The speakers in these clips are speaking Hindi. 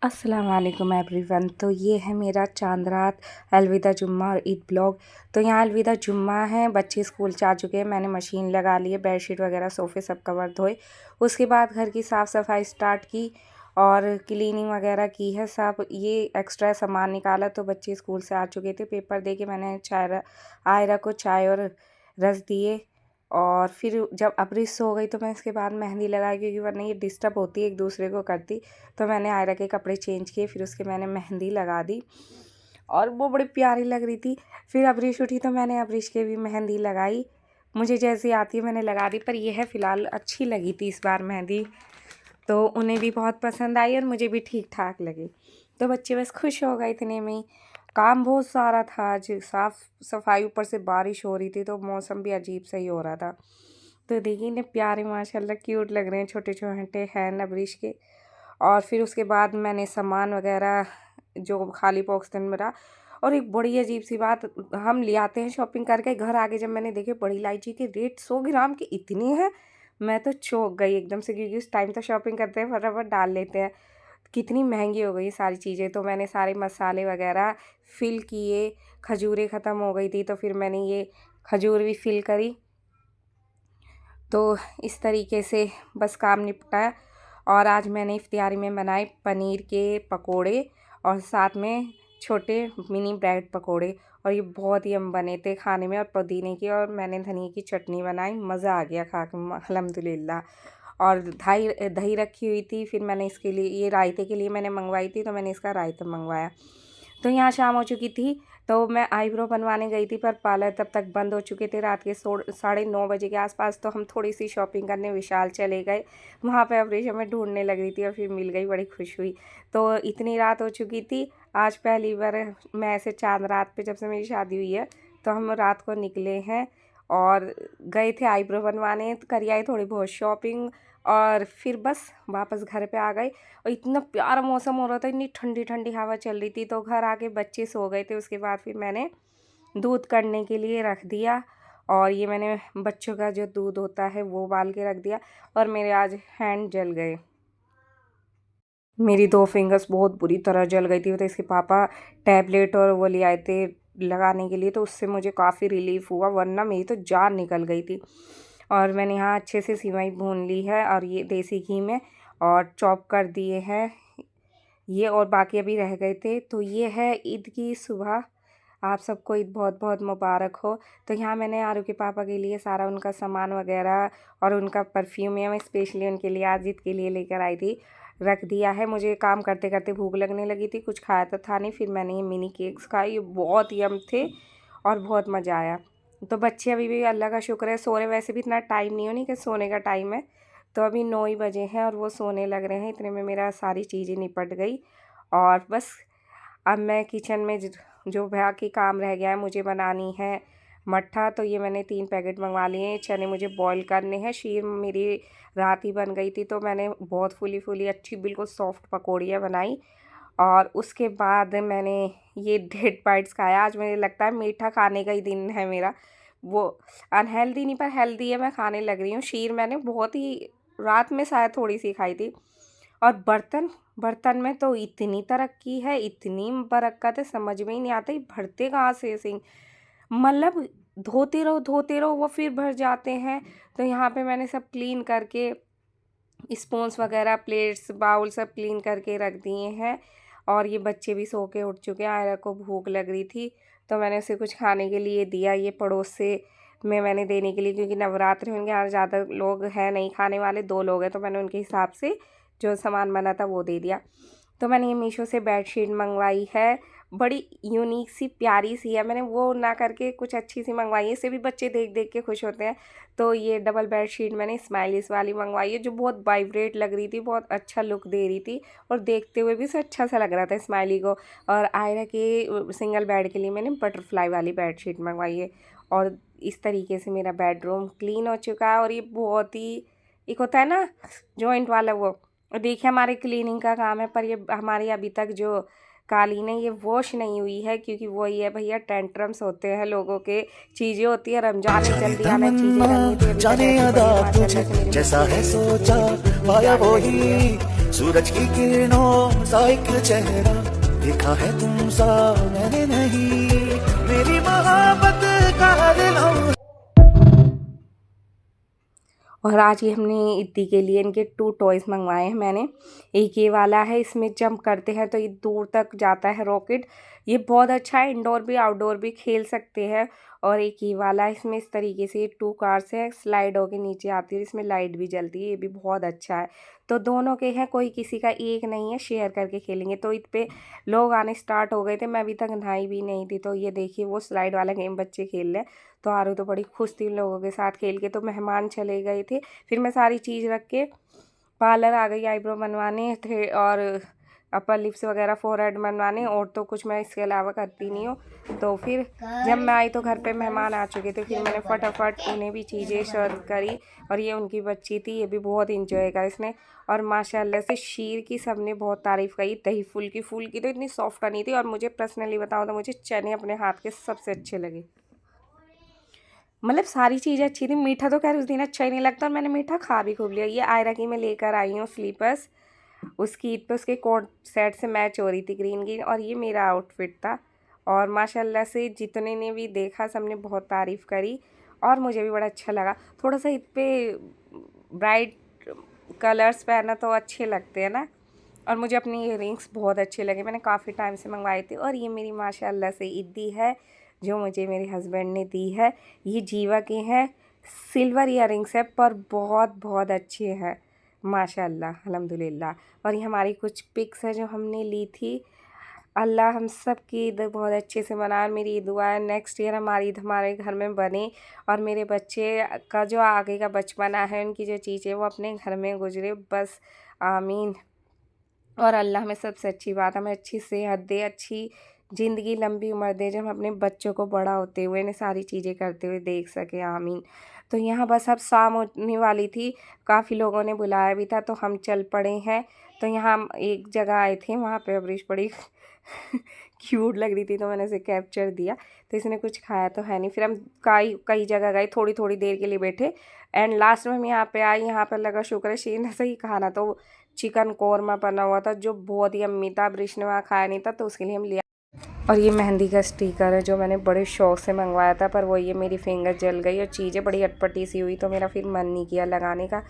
अस्सलाम वालेकुम एवरीवन। तो ये है मेरा चांद रात, अलविदा जुम्मा और ईद ब्लॉग। तो यहाँ अलविदा जुम्मा है, बच्चे स्कूल से आ चुके हैं। मैंने मशीन लगा ली है, बेडशीट वगैरह सोफ़े सब कवर धोए। उसके बाद घर की साफ़ सफाई स्टार्ट की और क्लीनिंग वगैरह की है सब। ये एक्स्ट्रा सामान निकाला तो बच्चे स्कूल से आ चुके थे। पेपर दे के मैंने आयरा को चाय और रस दिए और फिर जब अबरिश सो गई तो मैं इसके बाद मेहंदी लगाई, क्योंकि वरना ये डिस्टर्ब होती एक दूसरे को करती। तो मैंने आयरा के कपड़े चेंज किए, फिर उसके मैंने मेहंदी लगा दी और वो बड़ी प्यारी लग रही थी। फिर अबरिश उठी तो मैंने अबरिश के भी मेहंदी लगाई। मुझे जैसी आती है मैंने लगा दी, पर यह है फ़िलहाल अच्छी लगी थी इस बार मेहंदी, तो उन्हें भी बहुत पसंद आई और मुझे भी ठीक ठाक लगी। तो बच्चे बस खुश हो गए इतने में ही। काम बहुत सारा था आज, साफ़ सफाई, ऊपर से बारिश हो रही थी तो मौसम भी अजीब सा ही हो रहा था। तो देखिए इतने प्यारे माशाल्लाह क्यूट लग रहे हैं, छोटे छोटे हैं नबरिश के। और फिर उसके बाद मैंने सामान वगैरह जो खाली बॉक्स में रहा। और एक बड़ी अजीब सी बात, हम ले आते हैं शॉपिंग करके, घर आके जब मैंने देखे बड़ी इलायची के रेट 100 ग्राम के इतने हैं, मैं तो चौंक गई एकदम से, क्योंकि उस टाइम तो शॉपिंग करते हैं फटाफट डाल लेते हैं। कितनी महंगी हो गई सारी चीज़ें। तो मैंने सारे मसाले वगैरह फिल किए। खजूरें ख़त्म हो गई थी तो फिर मैंने ये खजूर भी फिल करी। तो इस तरीके से बस काम निपटाया। और आज मैंने इफ्तियारी में बनाए पनीर के पकोड़े और साथ में छोटे मिनी ब्रेड पकोड़े, और ये बहुत ही बने थे खाने में। और पुदीने की और मैंने धनिया की चटनी बनाई, मज़ा आ गया खा के अल्हम्दुलिल्लाह। और दही दही रखी हुई थी, फिर मैंने इसके लिए ये रायते के लिए मैंने मंगवाई थी, तो मैंने इसका रायता मंगवाया। तो यहाँ शाम हो चुकी थी तो मैं आईब्रो बनवाने गई थी, पर पार्लर तब तक बंद हो चुके थे। रात के 9:30 बजे के आसपास। तो हम थोड़ी सी शॉपिंग करने विशाल चले गए। वहाँ पे अवरेज हमें ढूंढने लग रही थी और फिर मिल गई, बड़ी खुश हुई। तो इतनी रात हो चुकी थी। आज पहली बार मैं ऐसे चांद रात पे, जब से मेरी शादी हुई है, तो हम रात को निकले हैं और गए थे आईब्रो बनवाने। तो कर आई थोड़ी बहुत शॉपिंग और फिर बस वापस घर पे आ गए। और इतना प्यारा मौसम हो रहा था, इतनी ठंडी ठंडी हवा चल रही थी। तो घर आके बच्चे सो गए थे। उसके बाद फिर मैंने दूध काढ़ने के लिए रख दिया, और ये मैंने बच्चों का जो दूध होता है वो उबाल के रख दिया। और मेरे आज हैंड जल गए, मेरी 2 फिंगर्स बहुत बुरी तरह जल गई थी। तो इसके पापा टैबलेट और वो ले आए थे लगाने के लिए, तो उससे मुझे काफ़ी रिलीफ़ हुआ, वरना मेरी तो जान निकल गई थी। और मैंने यहाँ अच्छे से सिवई भून ली है और ये देसी घी में, और चॉप कर दिए हैं ये, और बाकी अभी रह गए थे। तो ये है ईद की सुबह। आप सबको ईद बहुत बहुत मुबारक हो। तो यहाँ मैंने आरू के पापा के लिए सारा उनका सामान वगैरह और उनका परफ्यूम मैं स्पेशली उनके लिए आज ईद के लिए लेकर आई थी, रख दिया है। मुझे काम करते करते भूख लगने लगी थी, कुछ खाया तो था नहीं। फिर मैंने ये मिनी केक्स खाए, ये बहुत यम थे और बहुत मज़ा आया। तो बच्चे अभी भी अल्लाह का शुक्र है सो रहे। वैसे भी इतना टाइम नहीं हो, नहीं कि सोने का टाइम है। तो अभी 9 ही बजे हैं और वो सोने लग रहे हैं। इतने में मेरा सारी चीज़ें निपट गई और बस अब मैं किचन में जो बाकी काम रह गया है, मुझे बनानी है मट्ठा। तो ये मैंने 3 पैकेट मंगवा लिए हैं। चने मुझे बॉईल करने हैं। शीर मेरी रात ही बन गई थी, तो मैंने बहुत फूली फूली अच्छी बिल्कुल सॉफ्ट पकौड़ियाँ बनाई। और उसके बाद मैंने ये डेट बाइट्स खाया। आज मुझे लगता है मीठा खाने का ही दिन है मेरा। वो अनहेल्दी नहीं पर हेल्दी है, मैं खाने लग रही हूँ। शीर मैंने बहुत ही रात में शायद थोड़ी सी खाई थी। और बर्तन बर्तन में तो इतनी तरक्की है, इतनी बरक़्क़त है, समझ में ही नहीं आता ये भरते कहाँ से सिंक। मतलब धोते रहो वो फिर भर जाते हैं। तो यहाँ पे मैंने सब क्लीन करके स्पून्स वगैरह प्लेट्स बाउल सब क्लीन करके रख दिए हैं। और ये बच्चे भी सो के उठ चुके हैं। आयरा को भूख लग रही थी तो मैंने उसे कुछ खाने के लिए दिया। ये पड़ोस से मैंने देने के लिए, क्योंकि नवरात्र में उनके यहाँ ज़्यादा लोग हैं नहीं खाने वाले, 2 लोग हैं, तो मैंने उनके हिसाब से जो सामान बना था वो दे दिया। तो मैंने ये मीशो से बेडशीट मंगवाई है, बड़ी यूनिक सी प्यारी सी है। मैंने वो ना करके कुछ अच्छी सी मंगवाई है, इसे भी बच्चे देख देख के खुश होते हैं। तो ये डबल बेडशीट मैंने स्माइलिस वाली मंगवाई है, जो बहुत वाइब्रेट लग रही थी, बहुत अच्छा लुक दे रही थी और देखते हुए भी अच्छा सा लग रहा था स्माइली को। और आयरा के सिंगल बेड के लिए मैंने बटरफ्लाई वाली बेडशीट मंगवाई है। और इस तरीके से मेरा बेडरूम क्लीन हो चुका है। और ये बहुत ही एक होता है ना जॉइंट वाला, वो देखिए हमारे क्लीनिंग का काम है, पर ये हमारी अभी तक जो कालीन है ये वॉश नहीं हुई है, क्योंकि वो ये भैया टेंट्रम्स होते हैं लोगों के, चीज़ें होती है, रमजान में जल्दी आना चीज़ें करनी थी। अभी तक ऐसी पड़ी है माशाल्लाह से मेरी जैसा है सोचा पाया वही सूरज की किरणों सा एक चेहरा देखा है तुमसा मैंने नहीं, मेरी मोहब्बत का दिल। और आज ये हमने इद्दी के लिए इनके 2 टॉयज़ मंगवाए हैं मैंने। एक ये वाला है, इसमें जंप करते हैं तो ये दूर तक जाता है रॉकेट। ये बहुत अच्छा है, इंडोर भी आउटडोर भी खेल सकते हैं। और एक ये वाला है, इसमें इस तरीके से 2 कार्स है, स्लाइड होके नीचे आती है, इसमें लाइट भी जलती है, ये भी बहुत अच्छा है। तो दोनों के हैं, कोई किसी का एक नहीं है, शेयर करके खेलेंगे। तो इत पे लोग आने स्टार्ट हो गए थे, मैं अभी तक नहाई भी नहीं थी। तो ये देखिए वो स्लाइड वाला गेम बच्चे खेल रहे हैं। तो आरू तो बड़ी खुश थी उन लोगों के साथ खेल के। तो मेहमान चले गए थे, फिर मैं सारी चीज़ रख के पार्लर आ गई आईब्रो बनवाने थे और अपर लिप्स वगैरह फोरहेड बनवाने, और तो कुछ मैं इसके अलावा करती नहीं हूँ। तो फिर जब मैं आई तो घर पे मेहमान आ चुके थे, फिर मैंने फटाफट उन्हें भी चीज़ें सर्व करी। और ये उनकी बच्ची थी, ये भी बहुत इंजॉय करा इसने। और माशाल्लाह से शीर की सबने बहुत तारीफ़ करी। दही फुल्की तो इतनी सॉफ्ट नहीं थी। और मुझे पर्सनली बताऊँ तो मुझे चने अपने हाथ के सबसे अच्छे लगे। मतलब सारी चीज़ें अच्छी थी। मीठा तो खैर उस दिन अच्छा ही नहीं लगता, और मैंने मीठा खा भी खूब लिया। ये आयरा की मैं लेकर आई हूँ स्लीपर्स, उसकी ईद पे उसके कोट सेट से मैच हो रही थी ग्रीन ग्रीन। और ये मेरा आउटफिट था। और माशाल्लाह से जितने ने भी देखा सबने बहुत तारीफ़ करी, और मुझे भी बड़ा अच्छा लगा। थोड़ा सा ईद पे ब्राइट कलर्स पहना तो अच्छे लगते हैं ना। और मुझे अपनी इयररिंग्स बहुत अच्छे लगे, मैंने काफ़ी टाइम से मंगवाए थे। और ये मेरी माशाल्लाह से ईदी है जो मुझे मेरे हस्बैंड ने दी है। ये जीवा के हैं, सिल्वर इयररिंग्स है, पर बहुत बहुत अच्छे हैं माशाल्लाह अल्हम्दुलिल्लाह। और ये हमारी कुछ पिक्स है जो हमने ली थी। अल्लाह हम सब की ईद बहुत अच्छे से मनाए। मेरी दुआ है नेक्स्ट ईयर हमारी ईद हमारे घर में बने, और मेरे बच्चे का जो आगे का बचपना है, उनकी जो चीज़ें वो अपने घर में गुजरे, बस आमीन। और अल्लाह में सबसे अच्छी बात हमें अच्छी सेहत दे, अच्छी ज़िंदगी, लंबी उम्र दे, जब हम अपने बच्चों को बड़ा होते हुए इन्हें सारी चीज़ें करते हुए देख सके, आमीन। तो यहाँ बस अब शाम होने वाली थी, काफ़ी लोगों ने बुलाया भी था, तो हम चल पड़े हैं। तो यहाँ हम एक जगह आए थे, वहाँ पे अबरीश बड़ी क्यूट लग रही थी, तो मैंने इसे कैप्चर दिया। तो इसने कुछ खाया तो है नहीं। फिर हम कई कई जगह गए, थोड़ी थोड़ी देर के लिए बैठे, एंड लास्ट में हम यहाँ पे आए। यहाँ पर लगा शुक्र है शीर ने सही खाना, तो चिकन कौरमा बना हुआ था जो बहुत ही यम्मी था। अबरीश ने वहाँ खाया नहीं था, तो उसके लिए हम लिया। और ये मेहंदी का स्टिकर है जो मैंने बड़े शौक से मंगवाया था, पर वो ये मेरी फिंगर जल गई और चीज़ें बड़ी अटपटी सी हुई, तो मेरा फिर मन नहीं किया लगाने का,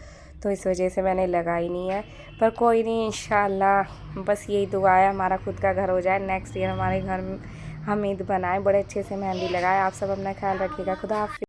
तो इस वजह से मैंने लगाई नहीं है। पर कोई नहीं, इंशाल्लाह बस यही दुआ है हमारा खुद का घर हो जाए, नेक्स्ट ईयर हमारे घर में हम ईद बनाएं, बड़े अच्छे से मेहंदी लगाए। आप सब अपना ख्याल रखिएगा। खुदा हाफिज़।